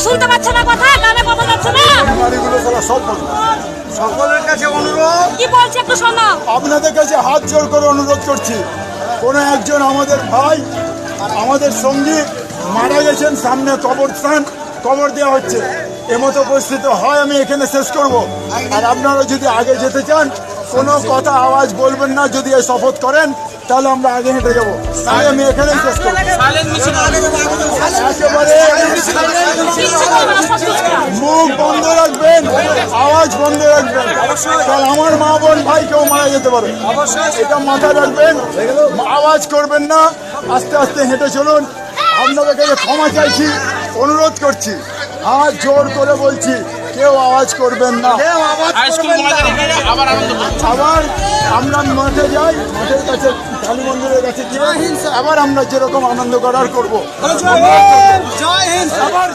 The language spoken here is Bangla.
শুনতে পাচ্ছে না কথা, কানে কথা যাচ্ছে না। গাড়িগুলো চলা সব বন্ধ। সকলের কাছে অনুরোধ, কি বলছি একটু শোনো। আপনাদের কাছে হাত জোর করে অনুরোধ করছি, কোনো একজন আমাদের ভাই, আমাদের সঙ্গী মারা গেছেন, সামনে কবরস্থান, কবর দেওয়া হচ্ছে। এমতো পরিস্থিতি হয় আমি এখানে শেষ করব। আর আপনারা যদি আগে যেতে চান, কোনো কথা আওয়াজ বলবেন না। যদি এই শপথ করেন তাহলে আমরা আগে হেঁটে যাবো, তাই আমি এখানেই শেষ করবো। একেবারে মুখ বন্ধ রাখবেন, আওয়াজ বন্ধ রাখবেন, কারণ আমার মা বোন ভাই কেউ মারা যেতে পারে, এটা মাথায় রাখবেন। আওয়াজ করবেন না, আস্তে আস্তে হেঁটে চলুন। আপনাদের কাছে ক্ষমা চাইছি, অনুরোধ করছি, হাত জোর করে বলছি, কেউ আওয়াজ করবেন না। আবার আমরা মাঠে যাই, মাঠের কাছে কালী মন্দিরের কাছে গিয়ে আবার আমরা যেরকম আনন্দ করার করবো। জয় হিন্দ। আবার